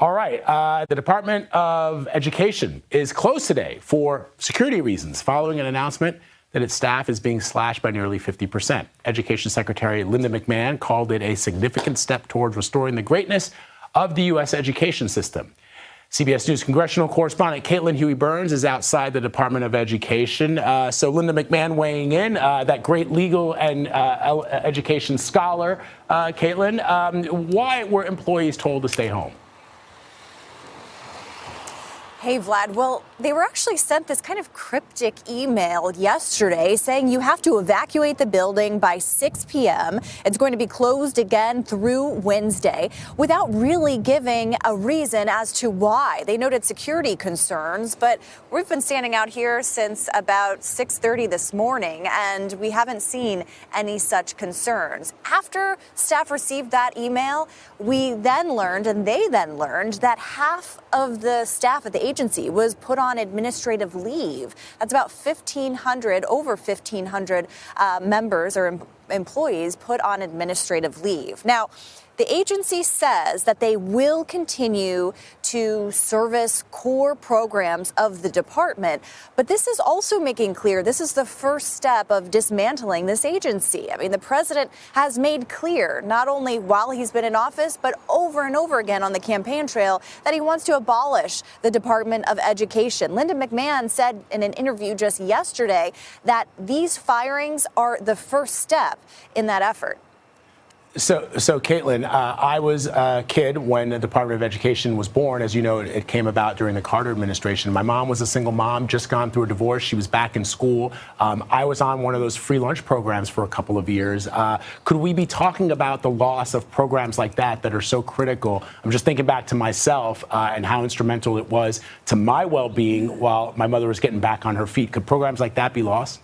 All right. The Department of Education is closed today for security reasons following an announcement that its staff is being slashed by nearly 50%. Education Secretary Linda McMahon called it a significant step towards restoring the greatness of the U.S. education system. CBS News congressional correspondent Caitlin Huey-Burns is outside the Department of Education. So Linda McMahon weighing in, that great legal and education scholar. Caitlin, why were employees told to stay home? Hey, Vlad. Well, they were actually sent this kind of cryptic email yesterday saying you have to evacuate the building by 6 p.m. It's going to be closed again through Wednesday without really giving a reason as to why. They noted security concerns, but we've been standing out here since about 6:30 this morning, and we haven't seen any such concerns. After staff received that email, we then learned, and they then learned, that half of the staff at the agency was put on administrative leave. That's about 1,500, over 1,500 members or employees put on administrative leave. Now, the agency says that they will continue to service core programs of the department, but this is also making clear this is the first step of dismantling this agency. I mean, the president has made clear, not only while he's been in office, but over and over again on the campaign trail, that he wants to abolish the Department of Education. Linda McMahon said in an interview just yesterday that these firings are the first step in that effort. So Caitlin, I was a kid when the Department of Education was born. As you know, it came about during the Carter administration. My mom was a single mom, just gone through a divorce. She was back in school. I was on one of those free lunch programs for a couple of years. Could we be talking about the loss of programs like that are so critical? I'm just thinking back to myself and how instrumental it was to my well-being while my mother was getting back on her feet. Could programs like that be lost?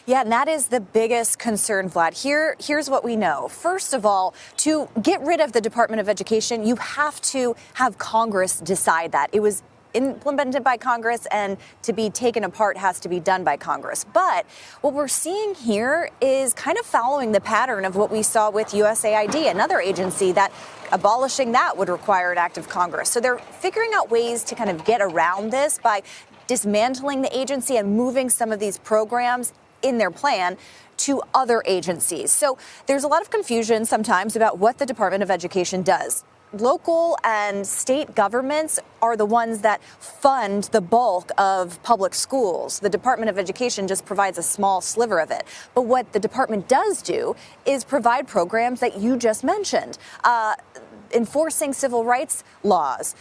Yeah, and that is the biggest concern, Vlad. Here's what we know. First of all, to get rid of the Department of Education, you have to have Congress decide that. It was implemented by Congress, and to be taken apart has to be done by Congress. But what we're seeing here is kind of following the pattern of what we saw with USAID, another agency that abolishing that would require an act of Congress. So they're figuring out ways to kind of get around this by dismantling the agency and moving some of these programs in their plan to other agencies. So there's a lot of confusion sometimes about what the Department of Education does. Local and state governments are the ones that fund the bulk of public schools. The Department of Education just provides a small sliver of it. But what the department does do is provide programs that you just mentioned. Enforcing civil rights laws,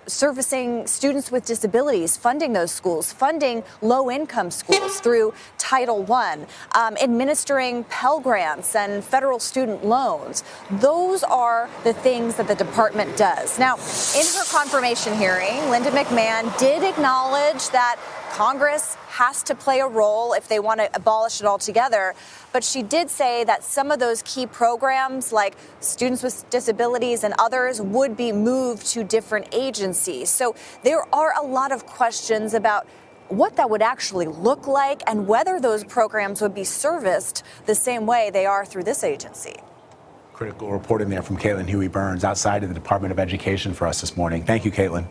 servicing students with disabilities, funding those schools, funding low-income schools through Title I, administering Pell Grants and federal student loans. Those are the things that the department does. Now, in her confirmation hearing, Linda McMahon did acknowledge that Congress has to play a role if they want to abolish it altogether. But she did say that some of those key programs, like students with disabilities and others, would be moved to different agencies. So there are a lot of questions about what that would actually look like and whether those programs would be serviced the same way they are through this agency. Critical reporting there from Caitlin Huey-Burns outside of the Department of Education for us this morning. Thank you, Caitlin.